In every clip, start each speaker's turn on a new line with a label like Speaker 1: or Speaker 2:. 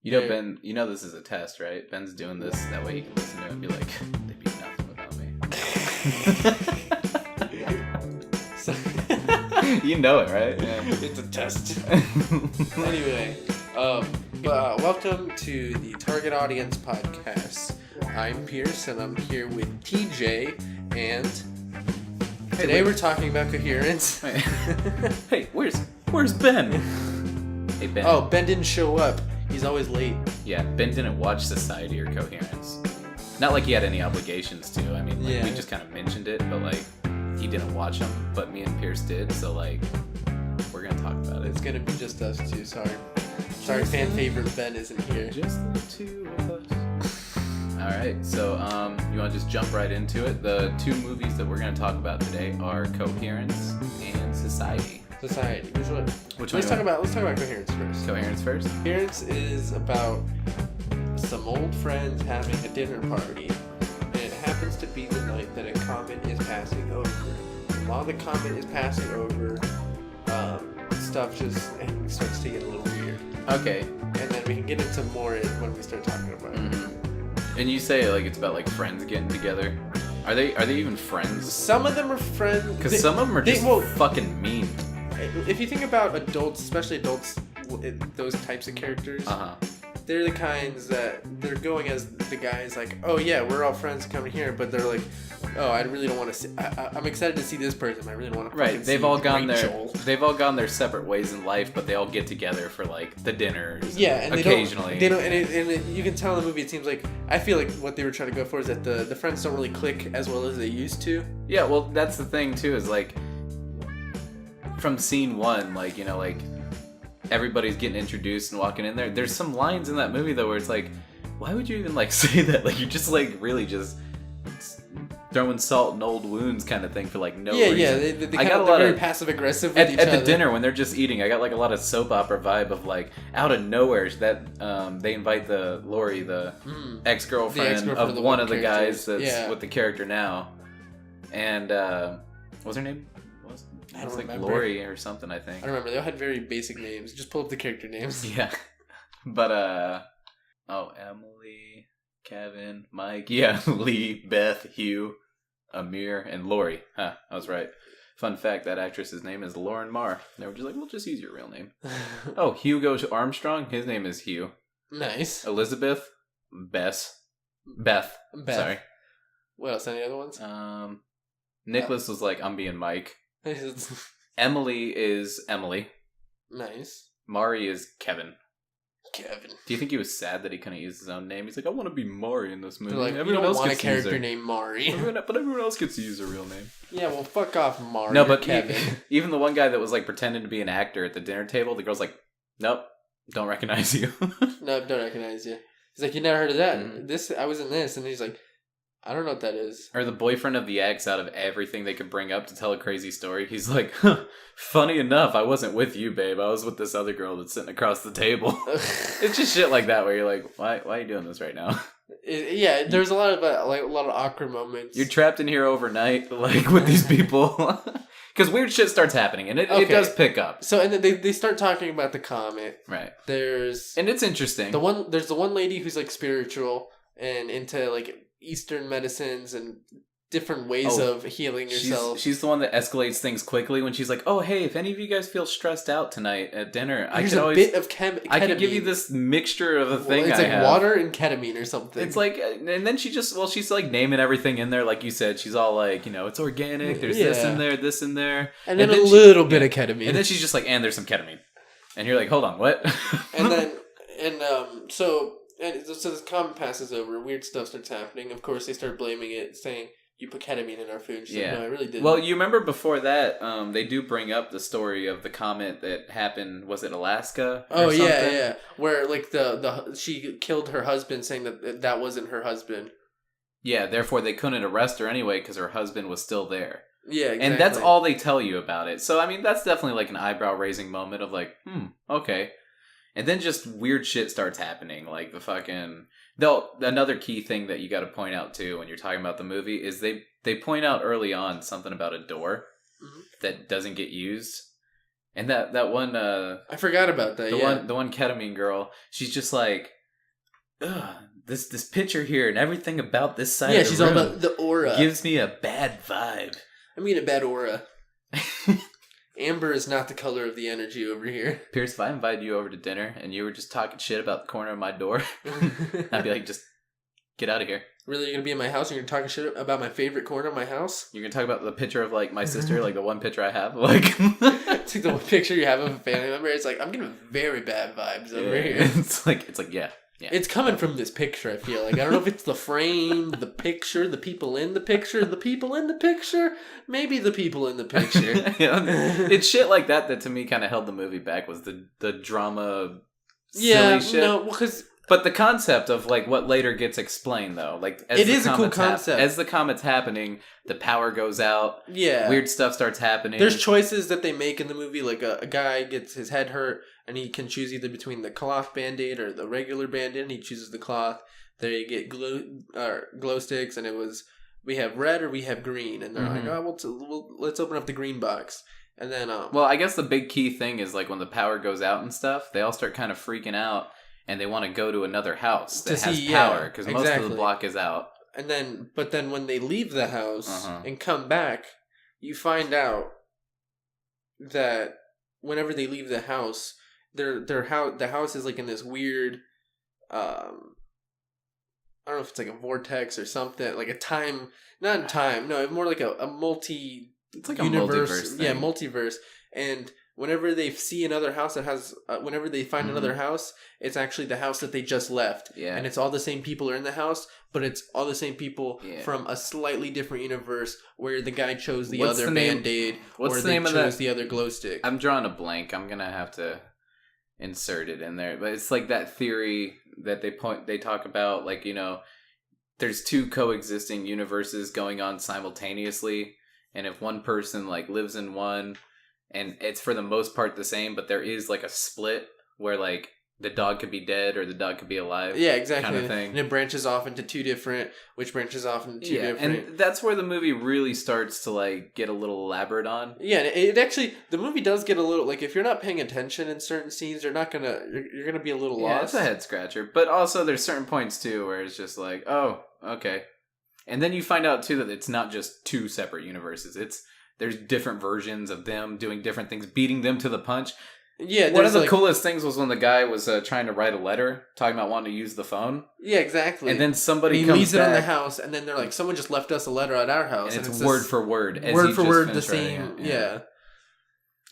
Speaker 1: You know, Ben, you know this is a test, right? Ben's doing this, that way you can listen to it and be like, they'd be nothing without me. You know it, right?
Speaker 2: Yeah. It's a test. Anyway, welcome to the Target Audience Podcast. I'm Pierce, and I'm here with TJ, and today we're talking about coherence.
Speaker 1: Hey, where's Ben? Hey, Ben.
Speaker 2: Oh, Ben didn't show up. He's always late.
Speaker 1: Yeah, Ben didn't watch Society or Coherence. Not like he had any obligations to. I mean, we just kind of mentioned it, but like he didn't watch them. But me and Pierce did, so like we're gonna talk about it.
Speaker 2: It's gonna be just us two. Sorry, fan favorite Ben isn't here.
Speaker 1: Just the two of us. All right, so you want to just jump right into it? The two movies that we're gonna talk about today are Coherence and Society.
Speaker 2: Society. Which one?
Speaker 1: Let's
Speaker 2: talk about Coherence first.
Speaker 1: Coherence first?
Speaker 2: Coherence is about some old friends having a dinner party, and it happens to be the night that a comet is passing over. And while the comet is passing over, stuff just starts to get a little weird.
Speaker 1: Okay.
Speaker 2: And then we can get into more when we start talking about it.
Speaker 1: And you say like it's about like friends getting together. Are they even friends?
Speaker 2: Some of them are friends.
Speaker 1: Because some of them are just fucking mean.
Speaker 2: If you think about adults, especially adults, those types of characters, they're the kinds that they're going as the guys like, oh yeah, we're all friends coming here, but they're like, oh, I really don't want to see. I'm excited to see this person. I really don't want to.
Speaker 1: Right, they've all gone their separate ways in life, but they all get together for like the dinners.
Speaker 2: Yeah, and
Speaker 1: occasionally
Speaker 2: they don't. And you can tell in the movie. It seems like I feel like what they were trying to go for is that the friends don't really click as well as they used to.
Speaker 1: Yeah, well, that's the thing too. Is like. From scene one, like, you know, like everybody's getting introduced and walking in there. There's some lines in that movie though where it's like, why would you even like say that? Like you're just like really just throwing salt in old wounds kind of thing for like no reason.
Speaker 2: Yeah, they're very passive aggressive with each other.
Speaker 1: At the dinner when they're just eating, I got like a lot of soap opera vibe of like out of nowhere that they invite Lori, the ex-girlfriend of one of the guys that's with the character now, and what's her name?
Speaker 2: I don't
Speaker 1: remember.
Speaker 2: Lori
Speaker 1: or something, I think.
Speaker 2: I don't remember. They all had very basic names. Just pull up the character names.
Speaker 1: Yeah. But, Emily, Kevin, Mike, Lee, Beth, Hugh, Amir, and Lori. Huh, I was right. Fun fact, that actress's name is Lauren Marr. They were just like, we'll just use your real name. Oh, Hugo Armstrong? His name is Hugh.
Speaker 2: Nice.
Speaker 1: Elizabeth? Beth. Sorry.
Speaker 2: What else? Any other ones?
Speaker 1: Nicholas was like, I'm being Mike. Emily is Emily.
Speaker 2: Nice.
Speaker 1: Mari is Kevin.
Speaker 2: Do
Speaker 1: you think he was sad that he couldn't use his own name? He's like, I want to be Mari in this movie.
Speaker 2: Like, everyone else want a character named Mari.
Speaker 1: But everyone else gets to use a real name.
Speaker 2: Yeah, well, fuck off, Mari.
Speaker 1: No, but Kevin. Even the one guy that was like pretending to be an actor at the dinner table, the girl's like, nope, don't recognize you.
Speaker 2: Nope, don't recognize you. He's like, you never heard of that? I was in this. And he's like, I don't know what that is. Or
Speaker 1: the boyfriend of the ex, out of everything they could bring up to tell a crazy story, he's like, funny enough, I wasn't with you, babe. I was with this other girl that's sitting across the table. It's just shit like that where you're like, why are you doing this right now?
Speaker 2: Yeah, there's a lot of awkward moments.
Speaker 1: You're trapped in here overnight, like with these people. Because weird shit starts happening, and it does pick up.
Speaker 2: So, and then they start talking about the comet.
Speaker 1: Right.
Speaker 2: And
Speaker 1: it's interesting.
Speaker 2: There's the one lady who's like spiritual and into like Eastern medicines and different ways of healing yourself.
Speaker 1: She's the one that escalates things quickly when she's like, oh, hey, if any of you guys feel stressed out tonight at dinner, I could give you this mixture of a thing
Speaker 2: it's like water and ketamine or something.
Speaker 1: It's like, and then she's like naming everything in there, like you said. She's all like, you know, it's organic, there's this in there.
Speaker 2: And then a little bit of ketamine.
Speaker 1: And then she's just like, and there's some ketamine. And you're like, hold on, what?
Speaker 2: So this comet passes over, weird stuff starts happening. Of course, they start blaming it, saying, you put ketamine in our food. She's like, no, I really didn't.
Speaker 1: Well, you remember before that, they do bring up the story of the comet that happened, was it Alaska?
Speaker 2: Oh, yeah. Where, like, she killed her husband, saying that wasn't her husband.
Speaker 1: Yeah, therefore they couldn't arrest her anyway, because her husband was still there.
Speaker 2: Yeah, exactly.
Speaker 1: And that's all they tell you about it. So, I mean, that's definitely, like, an eyebrow-raising moment of, like, okay. And then just weird shit starts happening, like the fucking... Another key thing that you got to point out, too, when you're talking about the movie, is they point out early on something about a door that doesn't get used. And that one
Speaker 2: I forgot about that.
Speaker 1: the one ketamine girl, she's just like, ugh, this picture here and everything about this side of the
Speaker 2: she's
Speaker 1: room
Speaker 2: all about the aura.
Speaker 1: gives me a bad vibe.
Speaker 2: I mean a bad aura. Amber is not the color of the energy over here.
Speaker 1: Pierce, if I invited you over to dinner and you were just talking shit about the corner of my door, I'd be like, just get out of here.
Speaker 2: Really, you're gonna be in my house and you're gonna talk shit about my favorite corner of my house?
Speaker 1: You're gonna talk about the picture of like my sister, like the one picture I have, like
Speaker 2: it's like the one picture you have of a family member. It's like I'm getting very bad vibes over here.
Speaker 1: It's like yeah.
Speaker 2: It's coming from this picture. I feel like I don't know if it's the frame, the picture, the people in the picture, maybe the people in the picture.
Speaker 1: It's shit like that to me kind of held the movie back. Was the drama, silly shit.
Speaker 2: No, because.
Speaker 1: But the concept of like what later gets explained though, like as
Speaker 2: it is a cool concept.
Speaker 1: As the comet's happening, the power goes out.
Speaker 2: Yeah,
Speaker 1: weird stuff starts happening.
Speaker 2: There's choices that they make in the movie. Like a guy gets his head hurt, and he can choose either between the cloth band-aid or the regular band-aid. And he chooses the cloth. They get glow sticks, and we have red or we have green, and they're like, let's open up the green box. And then
Speaker 1: well, I guess the big key thing is like when the power goes out and stuff, they all start kind of freaking out. And they want to go to another house that has power because most of the block is out.
Speaker 2: But then when they leave the house and come back, you find out that whenever they leave the house, the house is like in this weird, I don't know if it's like a vortex or something, like a time, not time, no, more like a multi.
Speaker 1: It's like universe, a multiverse thing.
Speaker 2: Yeah, multiverse, and. Whenever they see another house that has, whenever they find another house, it's actually the house that they just left.
Speaker 1: Yeah.
Speaker 2: And it's all the same people are in the house, but it's all the same people from a slightly different universe where the guy chose the other Band-Aid or they chose the other glow stick.
Speaker 1: I'm drawing a blank. I'm going to have to insert it in there. But it's like that theory that they talk about, like, you know, there's two coexisting universes going on simultaneously. And if one person, like, lives in one... And it's for the most part the same, but there is like a split where like the dog could be dead or the dog could be alive.
Speaker 2: Yeah, exactly.
Speaker 1: Kind of thing.
Speaker 2: And it branches off into two different, which branches off into two different.
Speaker 1: And that's where the movie really starts to like get a little elaborate on.
Speaker 2: Yeah, and it actually, the movie does get a little, like if you're not paying attention in certain scenes, you're going to be a little lost.
Speaker 1: Yeah, it's a head scratcher. But also there's certain points too where it's just like, oh, okay. And then you find out too that it's not just two separate universes. There's different versions of them doing different things, beating them to the punch.
Speaker 2: Yeah,
Speaker 1: one of the coolest things was when the guy was trying to write a letter, talking about wanting to use the phone.
Speaker 2: Yeah, exactly.
Speaker 1: And then somebody
Speaker 2: he
Speaker 1: comes
Speaker 2: leaves
Speaker 1: back,
Speaker 2: it in the house, and then they're like, someone just left us a letter at our house.
Speaker 1: And it's word for word.
Speaker 2: Word for word, the same. Yeah.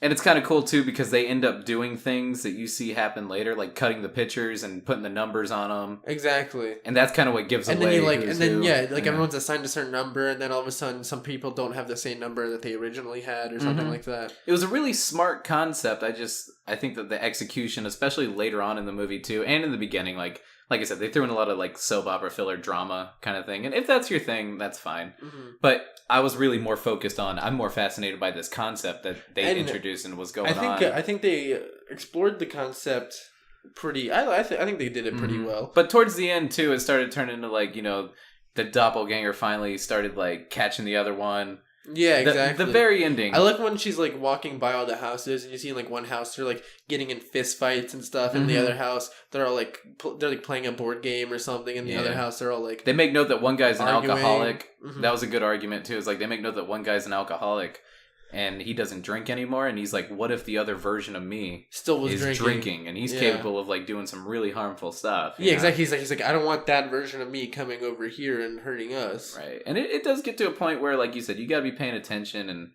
Speaker 1: And it's kind of cool, too, because they end up doing things that you see happen later, like cutting the pictures and putting the numbers on them.
Speaker 2: Exactly.
Speaker 1: And that's kind of what gives
Speaker 2: and
Speaker 1: away
Speaker 2: then everyone's assigned a certain number, and then all of a sudden some people don't have the same number that they originally had or something like that.
Speaker 1: It was a really smart concept. I think that the execution, especially later on in the movie, too, and in the beginning, like I said, they threw in a lot of like soap opera filler drama kind of thing. And if that's your thing, that's fine. Mm-hmm. But I was really more focused on, I'm more fascinated by this concept that they introduced and was going on.
Speaker 2: I think they explored the concept pretty, I think they did it pretty well.
Speaker 1: But towards the end too, it started turning into like, you know, the doppelganger finally started like catching the other one.
Speaker 2: Yeah, exactly.
Speaker 1: The very ending.
Speaker 2: I like when she's like walking by all the houses, and you see like one house they're like getting in fist fights and stuff, and the other house they're all like playing a board game or something, and the other house they're all like
Speaker 1: they make note that one guy's an alcoholic.
Speaker 2: Mm-hmm.
Speaker 1: That was a good argument too. It's like they make note that one guy's an alcoholic and he doesn't drink anymore, and he's like, what if the other version of me
Speaker 2: still was
Speaker 1: drinking and he's capable of like doing some really harmful stuff.
Speaker 2: Yeah, exactly. He's like I don't want that version of me coming over here and hurting us.
Speaker 1: Right. And it does get to a point where, like you said, you gotta be paying attention, and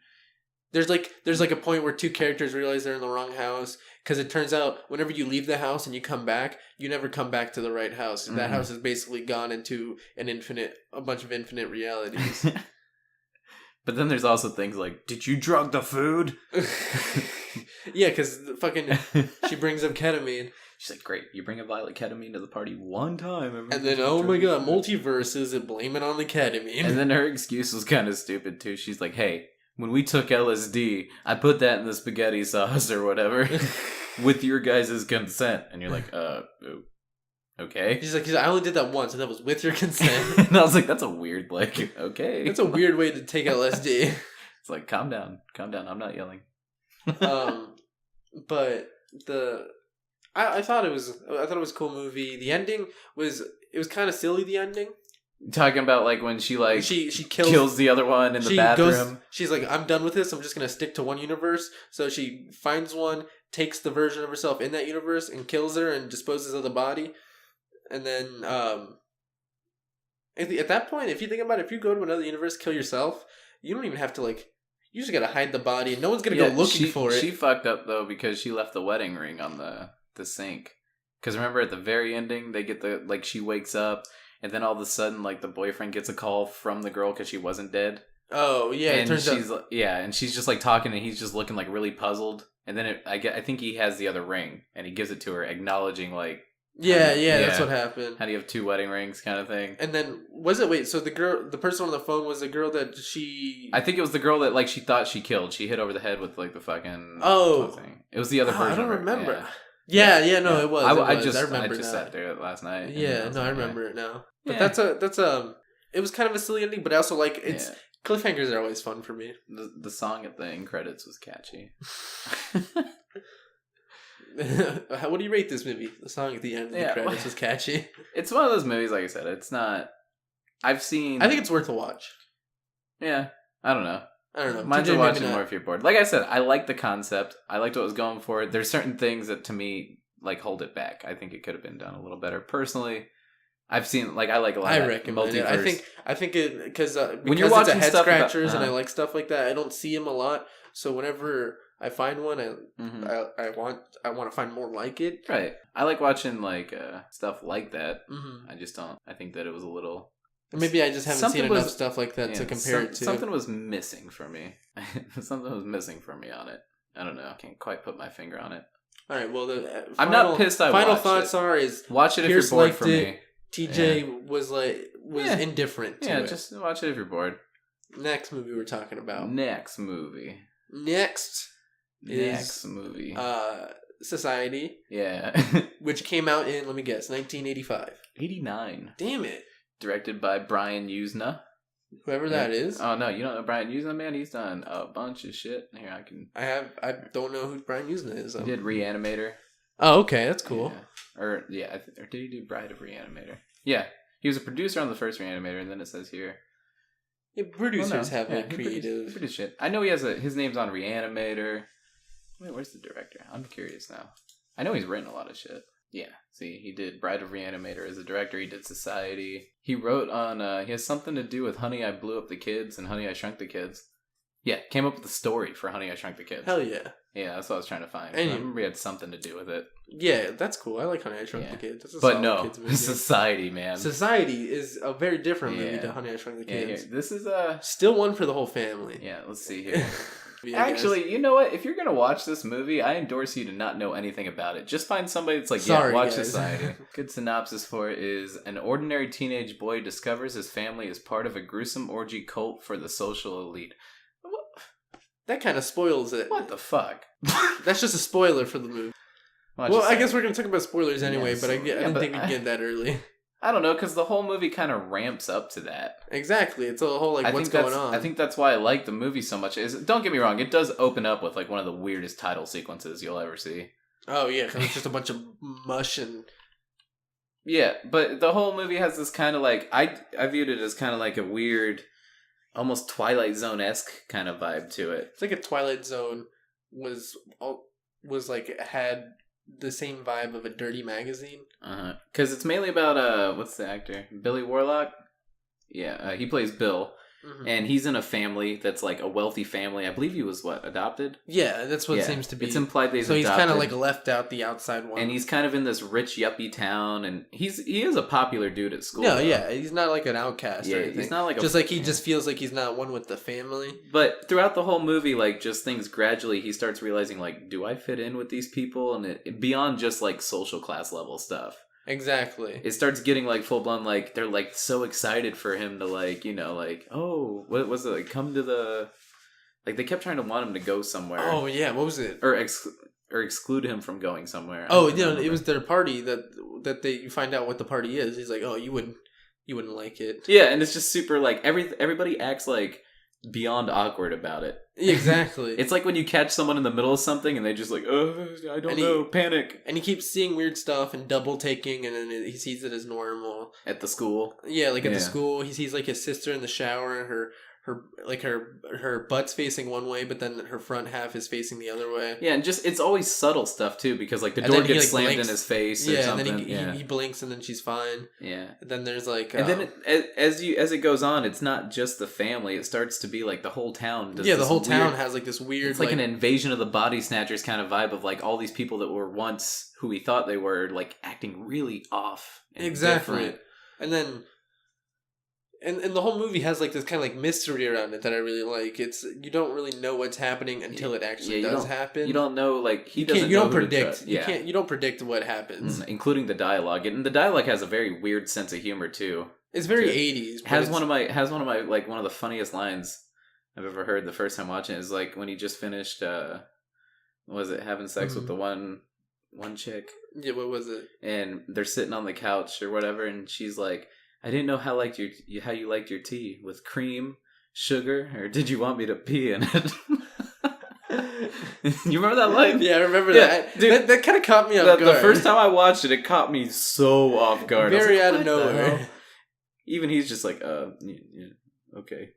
Speaker 2: there's like a point where two characters realize they're in the wrong house, because it turns out whenever you leave the house and you come back, you never come back to the right house. That house has basically gone into a bunch of infinite realities.
Speaker 1: But then there's also things like, did you drug the food?
Speaker 2: Yeah, because she brings up ketamine.
Speaker 1: She's like, great, you bring a violet ketamine to the party one time.
Speaker 2: And then, oh my god, multiverses and blame it on the ketamine.
Speaker 1: And then her excuse was kind of stupid too. She's like, hey, when we took LSD, I put that in the spaghetti sauce or whatever with your guys' consent. And you're like, okay.
Speaker 2: She's like, I only did that once, and that was with your consent.
Speaker 1: And I was like, that's a weird, like, okay.
Speaker 2: That's a weird way to take LSD.
Speaker 1: It's like, calm down. I'm not yelling.
Speaker 2: But I thought it was a cool movie. The ending was kind of silly. The ending.
Speaker 1: Talking about like when she like
Speaker 2: she
Speaker 1: kills the other one in the bathroom.
Speaker 2: She's like, I'm done with this. I'm just gonna stick to one universe. So she finds one, takes the version of herself in that universe, and kills her and disposes of the body. And then at that point, if you think about it, if you go to another universe, kill yourself, you don't even have to like. You just gotta hide the body, and no one's gonna go looking for it.
Speaker 1: She fucked up though because she left the wedding ring on the sink. Because remember at the very ending, they get the like she wakes up, and then all of a sudden like the boyfriend gets a call from the girl because she wasn't dead.
Speaker 2: Oh yeah,
Speaker 1: and
Speaker 2: it turns out
Speaker 1: and she's just like talking, and he's just looking like really puzzled. And then I think he has the other ring, and he gives it to her, acknowledging like.
Speaker 2: Yeah, that's what happened.
Speaker 1: How do you have 2 wedding rings kind of thing?
Speaker 2: And then, so the person on the phone was the girl that she...
Speaker 1: I think it was the girl that, like, she thought she killed. She hit over the head with, like, the fucking...
Speaker 2: thing.
Speaker 1: It was the other version.
Speaker 2: I don't remember. Yeah. It was.
Speaker 1: I
Speaker 2: remember
Speaker 1: just sat there last night.
Speaker 2: Yeah, I remember it now. But it was kind of a silly ending, but I also like, cliffhangers are always fun for me.
Speaker 1: The song at the end credits was catchy.
Speaker 2: What do you rate this movie? The song at the end of the credits was catchy.
Speaker 1: It's one of those movies, like I said, it's not... I think
Speaker 2: it's worth a watch.
Speaker 1: Yeah, I don't know. Mine's
Speaker 2: TJ,
Speaker 1: a watch more if you're bored. Like I said, I like the concept. I liked what it was going for. There's certain things that, to me, like, hold it back. I think it could have been done a little better. Personally, I've seen, like, I like a lot of
Speaker 2: recommend
Speaker 1: multiverse.
Speaker 2: it. I think it... Because
Speaker 1: when you're watching
Speaker 2: it's a head scratchers
Speaker 1: and
Speaker 2: I like stuff like that, I don't see them a lot. So whenever... I find one. I want to find more like it.
Speaker 1: Right. I like watching like stuff like that.
Speaker 2: Mm-hmm.
Speaker 1: I just don't. I think that it was a little.
Speaker 2: Maybe I just haven't seen enough stuff like that to compare it to.
Speaker 1: Something was missing for me. Something was missing for me on it. I don't know. I can't quite put my finger on it.
Speaker 2: All right. Well,
Speaker 1: I'm not pissed.
Speaker 2: Final thoughts is
Speaker 1: watch it if you're bored. For me,
Speaker 2: TJ was indifferent. To it.
Speaker 1: Just watch it if you're bored.
Speaker 2: Next movie we're talking about.
Speaker 1: Next movie.
Speaker 2: Society.
Speaker 1: Yeah.
Speaker 2: Which came out in, let me guess, 1985.
Speaker 1: 89.
Speaker 2: Damn it.
Speaker 1: Directed by Brian Usna.
Speaker 2: Whoever that is.
Speaker 1: Oh, no, you don't know Brian Usna, man? He's done a bunch of shit. Here,
Speaker 2: I don't know who Brian Usna is.
Speaker 1: He did Reanimator.
Speaker 2: Oh, okay, that's cool.
Speaker 1: Yeah. Or did he do Bride of Reanimator? Yeah. He was a producer on the first Reanimator, and then it says here.
Speaker 2: Yeah, producers have a creative...
Speaker 1: Pretty shit. I know he has his name's on Reanimator. Wait, where's the director? I'm curious now. I know he's written a lot of shit. Yeah, see, he did Bride of Reanimator as a director. He did Society. He wrote on, he has something to do with Honey, I Blew Up the Kids and Honey, I Shrunk the Kids. Yeah, came up with the story for Honey, I Shrunk the Kids.
Speaker 2: Hell yeah.
Speaker 1: Yeah, that's what I was trying to find. I remember he had something to do with it.
Speaker 2: Yeah, that's cool. I like Honey, I Shrunk the Kids.
Speaker 1: But no, Society, man.
Speaker 2: Society is a very different movie to Honey, I Shrunk the Kids.
Speaker 1: Yeah, this is
Speaker 2: still one for the whole family.
Speaker 1: Yeah, let's see here. Actually, you know what? If you're going to watch this movie, I endorse you to not know anything about it. Just find somebody that's like, watch Society. Good synopsis for it is, an ordinary teenage boy discovers his family is part of a gruesome orgy cult for the social elite.
Speaker 2: That kind of spoils it.
Speaker 1: What the fuck?
Speaker 2: That's just a spoiler for the movie. Well, I guess we're going to talk about spoilers anyway, but I didn't think we'd get that early.
Speaker 1: I don't know, because the whole movie kind of ramps up to that.
Speaker 2: Exactly. It's a whole, what's going on.
Speaker 1: I think that's why I like the movie so much. Don't get me wrong, it does open up with, one of the weirdest title sequences you'll ever see.
Speaker 2: Oh, yeah, because it's just a bunch of mush and...
Speaker 1: Yeah, but the whole movie has this kind of, I viewed it as kind of like a weird, almost Twilight Zone-esque kind of vibe to it.
Speaker 2: It's like a Twilight Zone had the same vibe of a dirty magazine.
Speaker 1: Because it's mainly about, what's the actor? Billy Warlock? Yeah, he plays Bill. Mm-hmm. And he's in a family that's a wealthy family. I believe he was, adopted?
Speaker 2: Yeah, that's what it seems to be.
Speaker 1: It's implied that he's
Speaker 2: adopted.
Speaker 1: So
Speaker 2: he's kind of left out the outside one.
Speaker 1: And he's kind of in this rich yuppie town, and he is a popular dude at school.
Speaker 2: No, yeah, he's not an outcast or anything.
Speaker 1: He's not
Speaker 2: he just feels like he's not one with the family.
Speaker 1: But throughout the whole movie, just things gradually, he starts realizing, do I fit in with these people? And beyond just, social class level stuff.
Speaker 2: Exactly.
Speaker 1: It starts getting full blown they're so excited for him to oh, what was it, come to the they kept trying to want him to go somewhere.
Speaker 2: Oh yeah, what was it?
Speaker 1: Or exclude him from going somewhere.
Speaker 2: Oh, it was their party that you find out what the party is. He's like, "Oh, you wouldn't like it."
Speaker 1: Yeah, and it's just super everybody acts like beyond awkward about it.
Speaker 2: Exactly.
Speaker 1: It's like when you catch someone in the middle of something and they just like, I don't know, panic.
Speaker 2: And he keeps seeing weird stuff and double taking, and then he sees it as normal.
Speaker 1: At the school?
Speaker 2: Yeah, like at the school, he sees like his sister in the shower, her butt's facing one way, but then her front half is facing the other way.
Speaker 1: Yeah, and just it's always subtle stuff too, because like the door gets slammed in his face or something.
Speaker 2: And then he blinks and then she's fine.
Speaker 1: Yeah.
Speaker 2: And then there's like
Speaker 1: and then as it goes on, it's not just the family, it starts to be like the whole town does
Speaker 2: the whole town has like this weird,
Speaker 1: it's like an invasion of the body snatchers kind of vibe of like all these people that were once who we thought they were like acting really off and different.
Speaker 2: And then And the whole movie has like this kind of like mystery around it that I really like. It's you don't really know what's happening until it actually does happen.
Speaker 1: You don't know, like you
Speaker 2: don't predict. You don't predict what happens,
Speaker 1: including the dialogue. And the dialogue has a very weird sense of humor too.
Speaker 2: It's very 80s.
Speaker 1: Has one of my like one of the funniest lines I've ever heard the first time watching it is like when he just finished was it having sex with the one chick?
Speaker 2: Yeah, what was it?
Speaker 1: And they're sitting on the couch or whatever, and she's like, I didn't know how you liked your tea, with cream, sugar, or did you want me to pee in it? You remember that line?
Speaker 2: Yeah, I remember that. Dude, that kind of caught me off guard.
Speaker 1: The first time I watched it, it caught me so off guard.
Speaker 2: Very out of nowhere.
Speaker 1: Even he's just like, okay.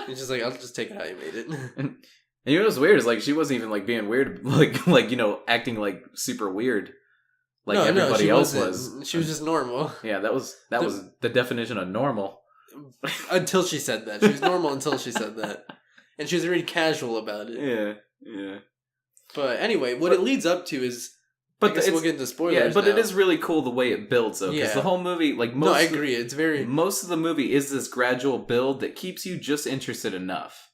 Speaker 2: He's just like, I'll just take it how you made it.
Speaker 1: And you know what's weird is like she wasn't even like being weird, like you know, acting like super weird. Like everybody else was.
Speaker 2: She was just normal.
Speaker 1: Yeah, that was the definition of normal.
Speaker 2: Until she said that. She was normal until she said that. And she was very casual about it.
Speaker 1: Yeah.
Speaker 2: But anyway, what it leads up to is... I guess we'll get into spoilers. Yeah,
Speaker 1: but it is really cool the way it builds, though. Because the whole movie, like most...
Speaker 2: No, I agree. It's very...
Speaker 1: Most of the movie is this gradual build that keeps you just interested enough.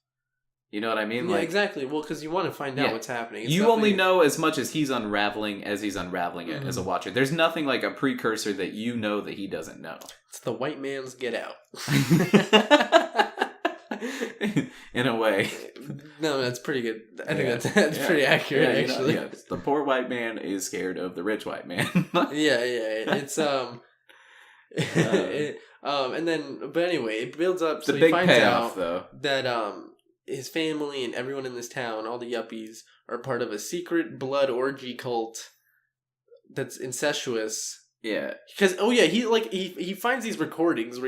Speaker 1: You know what I mean?
Speaker 2: Yeah, exactly. Well, because you want to find out what's happening.
Speaker 1: You only know as much as he's unraveling it as a watcher. There's nothing like a precursor that you know that he doesn't know.
Speaker 2: It's the white man's Get Out.
Speaker 1: In a way.
Speaker 2: No, that's pretty good. I think that's pretty accurate, actually.
Speaker 1: The poor white man is scared of the rich white man.
Speaker 2: It's and then, but anyway, it builds up. So
Speaker 1: the
Speaker 2: he
Speaker 1: big
Speaker 2: finds
Speaker 1: payoff,
Speaker 2: out
Speaker 1: though,
Speaker 2: that his family and everyone in this town, all the yuppies, are part of a secret blood orgy cult that's incestuous.
Speaker 1: Yeah,
Speaker 2: because he finds these recordings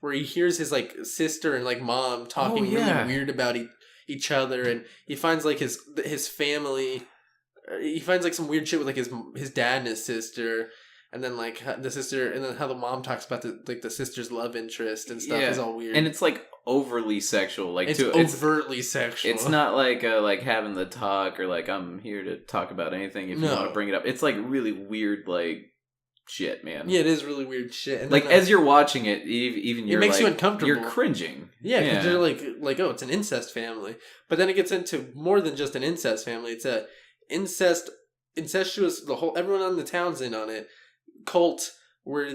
Speaker 2: where he hears his like sister and like mom talking really weird about each other, and he finds like his family. He finds like some weird shit with like his dad and his sister. And then like the sister, and then how the mom talks about the sister's love interest and stuff is all weird.
Speaker 1: And it's like overly sexual, like
Speaker 2: it's overtly sexual.
Speaker 1: It's not like having the talk or like I'm here to talk about anything if you want to bring it up. It's like really weird, like shit, man.
Speaker 2: Yeah, it is really weird shit. And
Speaker 1: like then, as you're watching it, even
Speaker 2: it makes you uncomfortable.
Speaker 1: You're cringing.
Speaker 2: Yeah, because you're like oh, it's an incest family. But then it gets into more than just an incest family. It's a incestuous. Everyone on the town's in on it. Cult where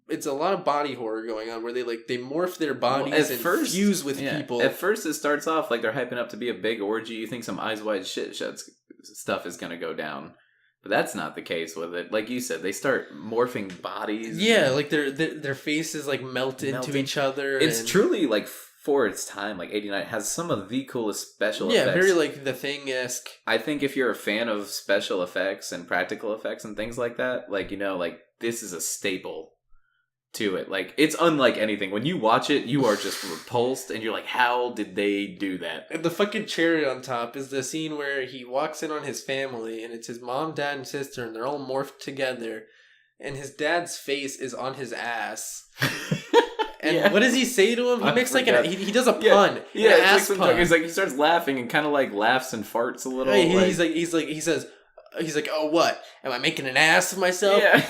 Speaker 2: it's a lot of body horror going on where they morph their bodies and fuse with people.
Speaker 1: At first it starts off like they're hyping up to be a big orgy. You think some eyes wide shit stuff is going to go down. But that's not the case with it. Like you said, they start morphing bodies.
Speaker 2: Yeah, like their faces like melt into each other.
Speaker 1: It's truly like for its time, like 89, has some of the coolest special effects.
Speaker 2: Yeah, very like The Thing-esque.
Speaker 1: I think if you're a fan of special effects and practical effects and things like that, like, you know, like, this is a staple to it. Like, it's unlike anything. When you watch it, you are just repulsed, and you're like, how did they do that?
Speaker 2: And the fucking cherry on top is the scene where he walks in on his family, and it's his mom, dad, and sister, and they're all morphed together, and his dad's face is on his ass. And what does he say to him? He makes like he does a pun.
Speaker 1: Yeah, an ass pun. He's like he starts laughing and kind of like laughs and farts a little.
Speaker 2: He says, oh what? Am I making an ass of myself?
Speaker 1: Yeah.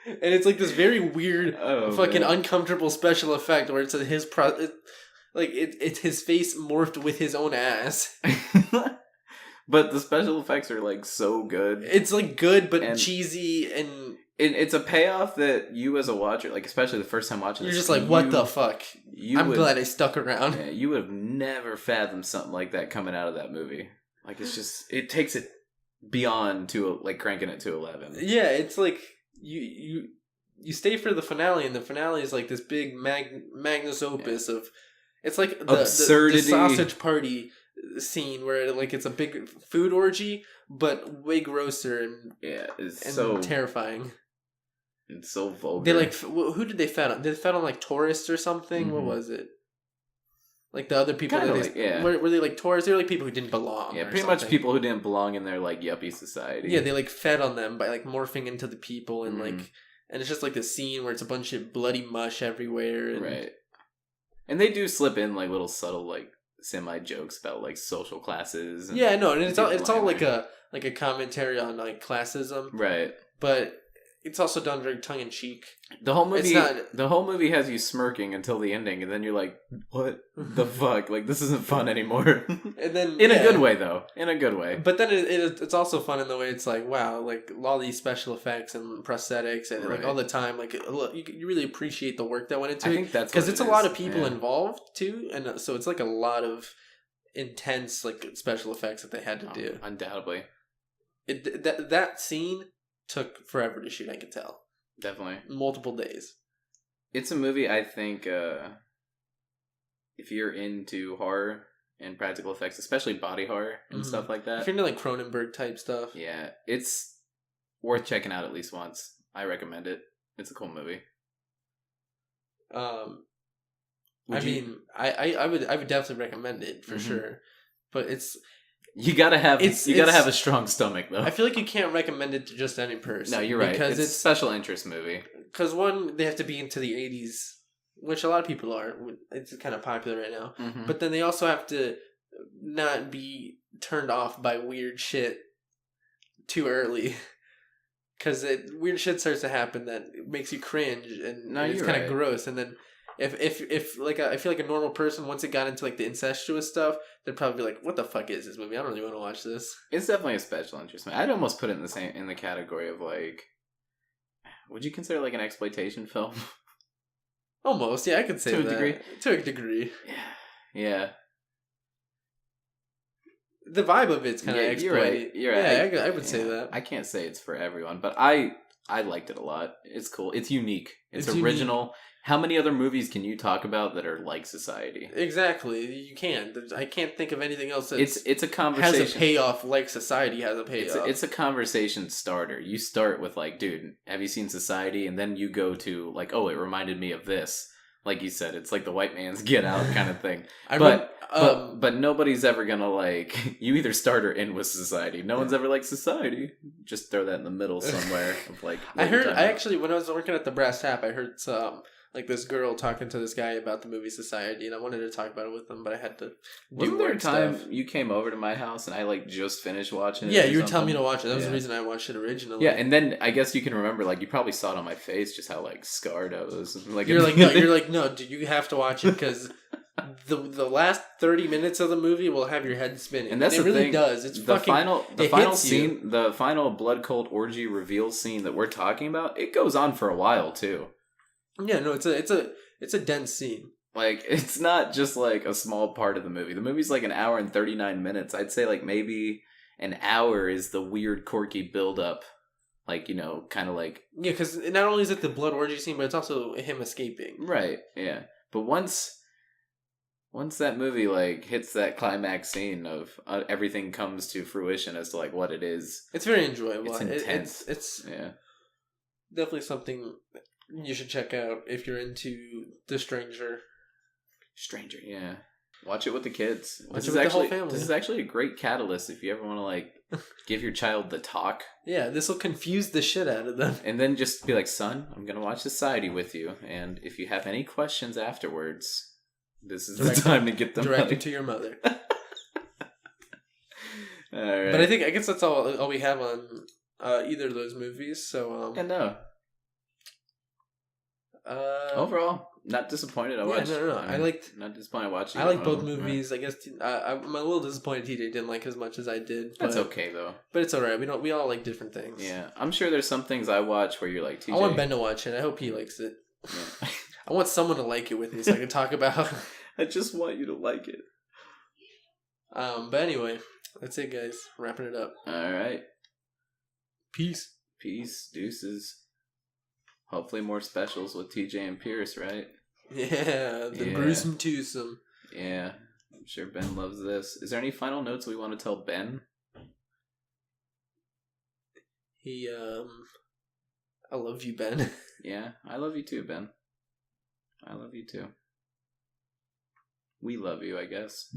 Speaker 2: And it's like this very weird, uncomfortable special effect where it's it's his face morphed with his own ass.
Speaker 1: But the special effects are like so good.
Speaker 2: It's like good but cheesy and.
Speaker 1: It's a payoff that you as a watcher, like especially the first time watching
Speaker 2: this, you're just like, what the fuck? I'm glad I stuck around.
Speaker 1: Yeah, you would have never fathomed something like that coming out of that movie. Like it takes it beyond to like cranking it to 11.
Speaker 2: Yeah, it's like you you stay for the finale, and the finale is like this big magnus opus of. It's like
Speaker 1: absurdity.
Speaker 2: The sausage party scene where like it's a big food orgy, but way grosser and
Speaker 1: it's
Speaker 2: and
Speaker 1: so
Speaker 2: terrifying.
Speaker 1: It's so vulgar.
Speaker 2: They like who did they fed on? Did they fed on like tourists or something? What was it? Like the other people
Speaker 1: Kinda
Speaker 2: that they were they like tourists? They were like people who didn't belong.
Speaker 1: Yeah, pretty much people who didn't belong in their like yuppie society.
Speaker 2: Yeah, they like fed on them by like morphing into the people and like, and it's just like the scene where it's a bunch of bloody mush everywhere. And,
Speaker 1: right. And they do slip in like little subtle like semi jokes about like social classes. And
Speaker 2: yeah, no, and it's all like a commentary on like classism.
Speaker 1: Right.
Speaker 2: But it's also done very tongue in cheek.
Speaker 1: The whole movie has you smirking until the ending, and then you're like, "What the fuck? Like this isn't fun anymore."
Speaker 2: And then
Speaker 1: in a good way, though. In a good way.
Speaker 2: But then it's also fun in the way it's like, wow, like all these special effects and prosthetics and like all the time, like you really appreciate the work that went into it.
Speaker 1: I think that's
Speaker 2: because it's a lot of people involved too, and so it's like a lot of intense like special effects that they had to do.
Speaker 1: Undoubtedly,
Speaker 2: that scene took forever to shoot. I could tell.
Speaker 1: Definitely.
Speaker 2: Multiple days.
Speaker 1: It's a movie I think if you're into horror and practical effects, especially body horror and stuff like that.
Speaker 2: If you're into like Cronenberg type stuff.
Speaker 1: Yeah, it's worth checking out at least once. I recommend it. It's a cool movie.
Speaker 2: I would definitely recommend it for sure. But you gotta have
Speaker 1: a strong stomach though.
Speaker 2: I feel like you can't recommend it to just any person.
Speaker 1: No, you're right. Because it's a special interest movie.
Speaker 2: Because one, they have to be into the 80s, which a lot of people are. It's kind of popular right now.
Speaker 1: Mm-hmm.
Speaker 2: But then they also have to not be turned off by weird shit too early. Because weird shit starts to happen that makes you cringe and it's kind of gross. And then if like I feel like a normal person, once it got into like the incestuous stuff, they'd probably be like, "What the fuck is this movie? I don't really want to watch this."
Speaker 1: It's definitely a special interest. I'd almost put it in the category of like, would you consider like an exploitation film?
Speaker 2: Almost, yeah, I could say
Speaker 1: to
Speaker 2: that. To a degree.
Speaker 1: Yeah.
Speaker 2: The vibe of it's kind of exploit.
Speaker 1: You're right.
Speaker 2: Yeah, I would say that.
Speaker 1: I can't say it's for everyone, but I liked it a lot. It's cool. It's unique. It's original. Unique. How many other movies can you talk about that are like Society? Exactly.
Speaker 2: You can't. I can't think of anything else that
Speaker 1: it's a conversation.
Speaker 2: Has a payoff like Society has a payoff.
Speaker 1: It's a conversation starter. You start with like, dude, have you seen Society? And then you go to like, oh, it reminded me of this. Like you said, it's like the white man's Get Out kind of thing. But nobody's ever gonna like, you either start or end with Society. No one's ever like Society. Just throw that in the middle somewhere of like.
Speaker 2: I actually, when I was working at the Brass Tap, I heard some. Like this girl talking to this guy about the movie Society, and I wanted to talk about it with him, but I had to.
Speaker 1: Wasn't there a time you came over to my house and I like just finished watching it?
Speaker 2: Yeah, you were telling me to watch it. That was the reason I watched it originally.
Speaker 1: Yeah, and then I guess you can remember, like you probably saw it on my face, just how like scarred I was. Like
Speaker 2: you're like no, dude, you have to watch it because the last 30 minutes of the movie will have your head spinning,
Speaker 1: and that's
Speaker 2: it really does. It's
Speaker 1: the
Speaker 2: fucking
Speaker 1: the final scene, the final blood cult orgy reveal scene that we're talking about. It goes on for a while too.
Speaker 2: Yeah, no, it's a dense scene.
Speaker 1: Like, it's not just, like, a small part of the movie. The movie's, like, an hour and 39 minutes. I'd say, like, maybe an hour is the weird, quirky build-up. Like, you know, kind of like...
Speaker 2: Yeah, because not only is it the blood orgy scene, but it's also him escaping.
Speaker 1: Right, yeah. But once that movie, like, hits that climax scene of everything comes to fruition as to, like, what it is...
Speaker 2: It's very enjoyable.
Speaker 1: It's intense.
Speaker 2: It's definitely something... you should check out if you're into The Stranger.
Speaker 1: Stranger, yeah. Watch it with the kids.
Speaker 2: Watch it with the whole family.
Speaker 1: This is actually a great catalyst if you ever want to, like, give your child the talk.
Speaker 2: Yeah, this will confuse the shit out of them.
Speaker 1: And then just be like, son, I'm going to watch Society with you. And if you have any questions afterwards, this is the time to get them
Speaker 2: directed to your mother.
Speaker 1: All right.
Speaker 2: But I guess that's all we have on either of those movies. So,
Speaker 1: no. Overall, not disappointed. Not disappointed watching.
Speaker 2: I like both movies. I guess I'm a little disappointed TJ didn't like as much as I did.
Speaker 1: That's okay though.
Speaker 2: But it's alright. We all like different things.
Speaker 1: Yeah, I'm sure there's some things I watch where you're like, TJ.
Speaker 2: I want Ben to watch it. I hope he likes it. Yeah. I want someone to like it with me so I can talk about.
Speaker 1: I just want you to like it.
Speaker 2: But anyway, that's it, guys. Wrapping it up.
Speaker 1: All right.
Speaker 2: Peace.
Speaker 1: Deuces. Hopefully more specials with TJ and Pierce, right?
Speaker 2: Yeah, the gruesome twosome.
Speaker 1: Yeah, I'm sure Ben loves this. Is there any final notes we want to tell Ben?
Speaker 2: I love you, Ben.
Speaker 1: Yeah, I love you too, Ben. I love you too. We love you, I guess.